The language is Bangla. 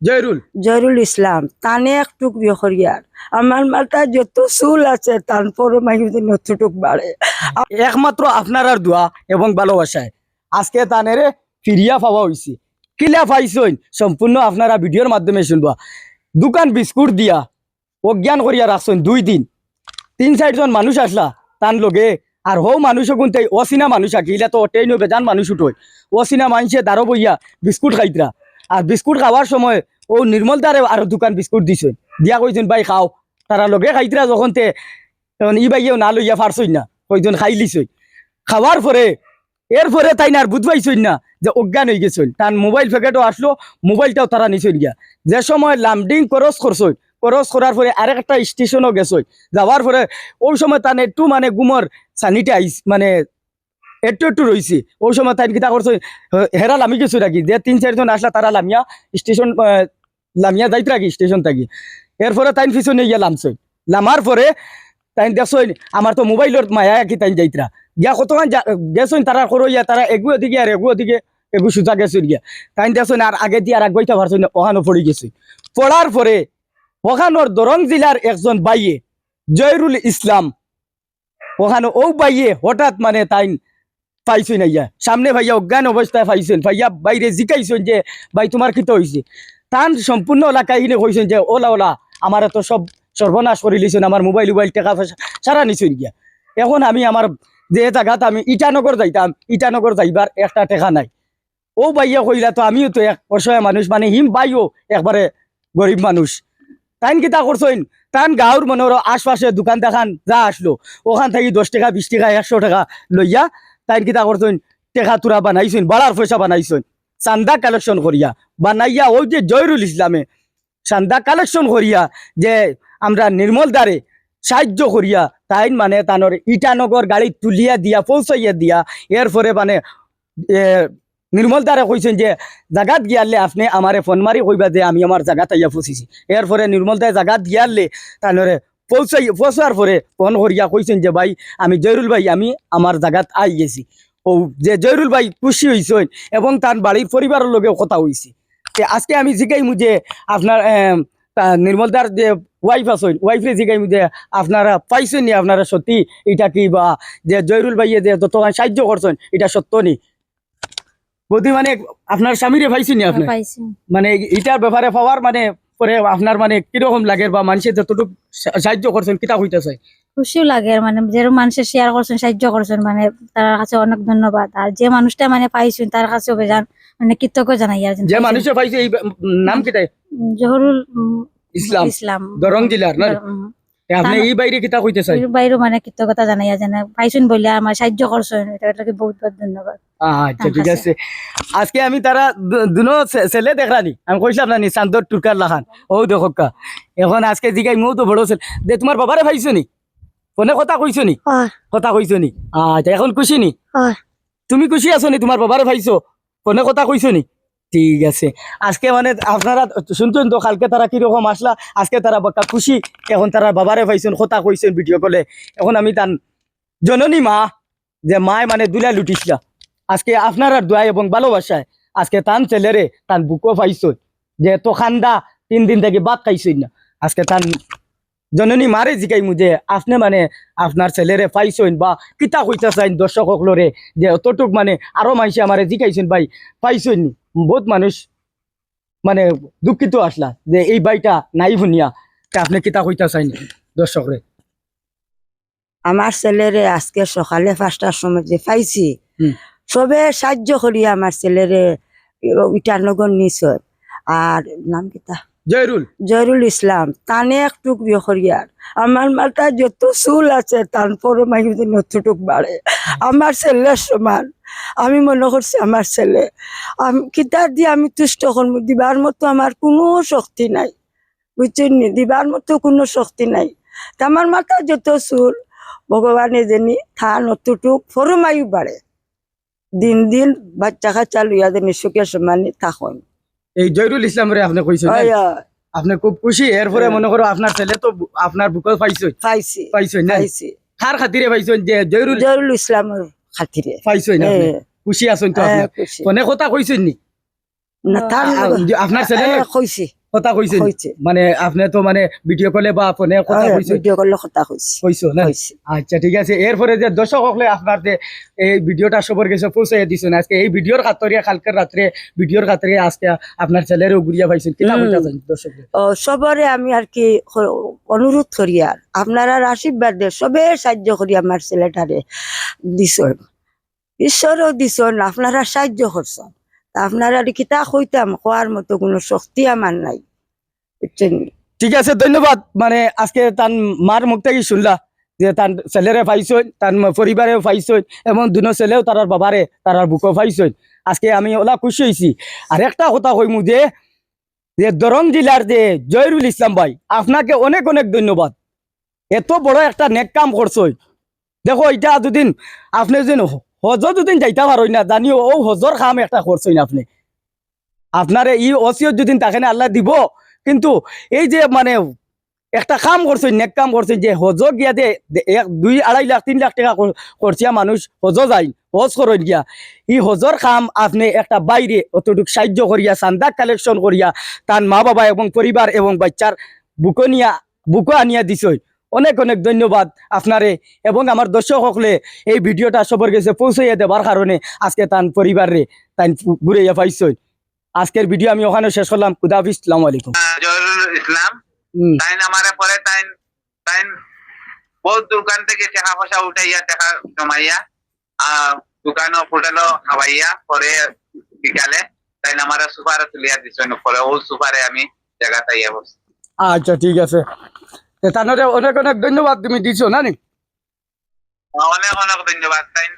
জয়রুল জয়রুল ইসলাম তানে একটু বিয়ে করিয়ার আমার মাথায় যত চুল আছে তার পরও মাইকে নতুটুক বাড়ে। একমাত্র আপনার আর দোয়া এবং ভালোবাসায় আজকে তানেরে ফিরিয়া পাওয়া হয়েছে। কিলা পাইছেন সম্পূর্ণ আপনারা ভিডিওর মাধ্যমে শুনবা। দোকান বিস্কুট দিয়া অজ্ঞান করিয়া রাখছেন 2 দিন, 3-4 জন মানুষ আসলা তান লগে। আর হো মানুষ গুনতে অচিনা মানুষ আঁকি ইলা তো অটেই নবে যান মানুষ উঠোয় অচিনা মানুষে দাঁড়ো বইয়া বিস্কুট খাইতরা। আর বিস্কুট খাওয়ার সময় ও নির্মল দ্বারে আরো দোকান বিস্কুট দিছেন দিয়া কইছেন ভাই খাও। তারা লগে খাইতরা যখন তে তখন ই বাইয়েও না লইয়া পারছই না, কইজন খাই লিছই। খাওয়ার পরে এরপরে তাই না আর বুঝ পাইছই না যে অজ্ঞান হয়ে গেছেন। তার মোবাইল প্যাকেটও আসলো, মোবাইলটাও তারা নিছই গিয়া। যে সময় লামডিং ক্রস করছই, ক্রস করার পরে আরেকটা স্টেশনও গেছই। যাওয়ার পরে ওই সময় তান একটু মানে গুমর স্যানিটাইজ মানে একটু রয়েছে। ওই সময় তাই কিতা করছো হেরা লামি গেছো নাকি যে 3-4 জন আসলা তারা লামিয়া স্টেশন লামিয়া যাইত রাখি স্টেশন থাকি। এরপরে তাই পিছনে গিয়া লামছই। লামার পরে তাই দেখছই আমার তো মোবাইলের মায়া কি তাই যাইতরা গিয়া কতক্ষণ গেছই তারা করো ইয়া তারা এগুলো দিকে আর এগুলো দিকে এগু সুজা গেছই গিয়া। তাই দেখছই আর আগে দিয়ে আর আগবাইতে পারছই না, ওখানো পড়ে গেছই। পড়ার পরে ওখানোর দরং জেলার একজন বাইয়ে জয়রুল ইসলাম ওখানে ও বাইয়ে হঠাৎ মানে তাই পাইছেন ইয়া সামনে ভাইয়া অজ্ঞান অবস্থায় পাইছেন। ভাইয়া বাইরে জিকাইছেন যে ভাই তোমার কি তো হয়েছে। তান সম্পূর্ণ এলাকায় কিনে কইছেন যে ওলা ওলা আমার তো সব সর্বনাশ করে লিছেন, আমার মোবাইল টাকা পয়সা সারা নিছেন গিয়া। এখন আমি আমার যে জায়গাত আমি ইটানগর যাইতাম, ইটানগর যাইবার একটা টেকা নাই। ও ভাইয়া কইলা তো আমিও তো এক অসহায় মানুষ, মানে হিম বাইও একবারে গরিব মানুষ। তাইন কিতা করছেন তান গাঁর মনের আশপাশে দোকান দেখান যা আসলো ওখান থেকে 10 টাকা 20 টাকা 100 টাকা লইয়া তাইন কিতা করছেন টেকা তুরা বানাইছেন, বাড়ার পয়সা বানাইছেন চান্দা কালেকশন করিয়া বানাইয়া। ওই যে জয়রুল ইসলামে চান্দা কালেকশন করিয়া যে আমরা নির্মল দ্বারে সাহায্য করিয়া তাইন মানে তানোর ইটানগর গাড়ি তুলিয়া দিয়া পৌঁছাইয়া দিয়া এরপরে মানে নির্মল দ্বারা কইছেন যে জাগাত গিয়ালে আপনি আমারে ফোন মারি কইবা যে আমি আমার জাগাত আইয়া পৌঁছিছি। এরপরে নির্মল দায় জাগাত গিয়ালে তানরে পৌঁছার পরে ফোন করিয়া কইছেন যে ভাই আমি জয়রুল ভাই আমি আমার জাগাত আই গেছি। ও যে জয়রুল ভাই খুশি হইছেন এবং তার বাড়ির পরিবারের লগেও কথা হইছে। আজকে আমি জিগাইমু যে আপনার নির্মল দার যে ওয়াইফ আছেন ওয়াইফে জিগাইমু যে আপনারা পাইছেন নি আপনারা সত্যি এটা কি বা যে জয়রুল ভাইয়ে যে যত সাহায্য করছেন এটা সত্য নি বৌদি মানে আপনার স্বামীরে পাইছেন নি আপনি মানে এটার ব্যাপারে পাওয়ার মানে পরে আপনার মানে কিরকম লাগে বা মানুষের যতটুকু সাহায্য করছেন কিতা হইতেছে খুশিও লাগে মানে যেরকম মানুষের শেয়ার করছেন সাহায্য করছেন মানে তার কাছে অনেক ধন্যবাদ। আর যে মানুষটা মানে পাইছেন তার কাছে অভিযান মানে কৃতজ্ঞ জানাই। আর যে মানুষে পাইছে এই নাম কিটাই জহরুল ইসলাম ইসলাম দরং জেলার না আপনি এই বাইরে কিতা কইতে চাই বাইরে মানে কৃতজ্ঞতা জানাই জানা পাইছেন বলে আমার সাহায্য করছেন এটাকে বহুত বহুত ধন্যবাদ। আচ্ছা ঠিক আছে। আজকে আমি তারা দুনো ছেলে দেখলানি আমি কইছিলাম না নি চান্দর টুরকার লাখান ও দেখকা এখন আজকে জিগাই মৌ তো বড় ছেলে যে তোমার বাবারে পাইছো নি ফোনে কথা কইছো নি কথা কইছো নি আচ্ছা এখন খুশি নি তুমি খুশি আছো নি তোমার বাবারে পাইছো ফোনে কথা কইছো নি ঠিক আছে। আজকে মানে আপনারা শুনছেন তো কালকে তারা কিরকম আসলা আজকে তারা বাক্কা খুশি এখন তারা বাবারে পাইছেন কথা কইছেন ভিডিও কলে। এখন আমি তান জননী মা যে মায় মানে দুলা লুটিছিলা আজকে আপনারা দোয়া এবং ভালোবাসায় আজকে তান ছেলেরে তান বুকও পাইছ যে তো খান্দা 3 দিন থেকে বাদ খাইছই না। আজকে তান জননী মারে জিকাইমু যে আপনি মানে আপনার ছেলেরে পাইছেন বা কিতা কইতা চাইন দর্শক সকলরে যে অতটুক মানে আরো মানুষে আমারে জিকাইছেন ভাই পাইছেন নি। বহুত মানুষ মানে দুঃখিত আসলা যে এই বাইটা নাই শুনিয়া আপনি কিতা কইতা চাইন দর্শকরে। আমার ছেলেরে আজকে সকালে 5টার সময় যে পাইছি সবে সাহায্য করিয়া আমার ছেলেরে ইটানগর নিছর। আর নাম কিতা জয়রুল জয়রুল ইসলাম তানে একটু বিয়ে করিয়ার আমার মাথায় যত চুল আছে তারপরও মাইকে নতুটুক বাড়ে। আমার ছেলের সমান আমি মনে করছি আমার ছেলে আমি কিতার দিয়ে আমি তুষ্ট করবো দিবার মতো আমার কোনো শক্তি নাই বুঝছেন নি দিবার মতো কোনো শক্তি নাই। তা আমার মাথায় যত চুল ভগবানে জানি থা নতুটুক ফরমায়ু বাড়ে দিন দিন বাচ্চা কাচ্চা লইয়া জানি সুখে সমানে থাকুন। এই জয়রুল ইসলামরে আপনি কইছেন আপনি খুব খুশি এরপরে মনে করো আপনার ছেলে তো আপনার বুকল পাইছেন না কার খাতিরে পাইছেন যে জয়রুল ইসলামের খাতিরে পাইছেন খুশি আছেন তো আপনি ফোনে কথা কইছেন নি না তার আপনার ছেলে কইছি কথা কইছেন কইছে মানে আপনি তো মানে ভিডিও কলে বা ফোনে কথা কইছেন ভিডিও করলে কথা কইছি কইছো না কইছি আচ্ছা ঠিক আছে এরপরে যে দর্শক হলে আপনার যে এই ভিডিওটা সবার কাছে পৌঁছে দিছেন আজকে এই ভিডিওর খাতরিয়া কালকের রাত্রে ভিডিওর খাতরে আজকে আপনার ছেলেরও ঘুরিয়া পাইছেন কিনা কইতাছেন দর্শক ও সবরে আমি আর কি অনুরোধ করি আর আপনারা আশীর্বাদ দেন সবে সাহায্য করি আমার ছেলেটারে দিছন ঈশ্বরও দিছন আপনারা সাহায্য করছেন তা আপনারা কিতা কইতাম কোয়ার মতো কোনো শক্তি আমার নাই বুঝছেন ঠিক আছে ধন্যবাদ মানে আজকে তার মার মুখ থেকে শুনলা যে তার ছেলেরে পাইছই তার পরিবারেও পাইছই এবং দুনো ছেলেও তার বাবারে তার বুকও পাইছই আজকে আমি ওলা খুশি হয়েছি আর একটা কথা কইমু যে দরং জেলার যে জয়রুল ইসলাম ভাই আপনাকে অনেক অনেক ধন্যবাদ এত বড় একটা নেক কাম করছই দেখো এটা দুদিন আপনি যেন হজ দুদিন যাইতে পারই না জানিও ও হজর কাম একটা করছই না আপনি আপনার এই অসিয়ত দুদিন তাকে না আল্লাহ দিব কিন্তু এই যে মানে একটা কাম করছেন নেক কাম করছেন যে হজ গিয়া দে 2-2.5 লাখ 3 লাখ টাকা খরচিয়া মানুষ হজ যাই হজ করেন গিয়া এই হজর কাম আপনি একটা বাইরে অতটুক সাহায্য করিয়া চান্দা কালেকশন করিয়া তার মা বাবা এবং পরিবার এবং বাচ্চার বুকো আনিয়া দিছই অনেক অনেক ধন্যবাদ আপনারে এবং আমার দর্শক সকলে এই ভিডিওটা সবার কাছে পৌঁছাইয়া দেবার কারণে আজকে তার পরিবারে তাই ঘুরাইয়া পাইছই আজকের ভিডিও আমি ওখানে শেষ করলাম খুদা হাফিজ আসসালামু আলাইকুম জয়রুল ইসলাম তাই আমারে পরে তাই তাই বহুত দোকান থেকে টাকা পয়সা উঠাইয়া টাকা জমাইয়া দোকানও হোটেলও খাওয়াইয়া পরে বিকালে তাই আমারে সুপারে তুলিয়া দিছেন পরে ও সুপারে আমি জায়গাতে ইয়া বসছি আচ্ছা ঠিক আছে তাহলে অনেক অনেক ধন্যবাদ তুমি দিছো না নি অনেক অনেক ধন্যবাদ তাই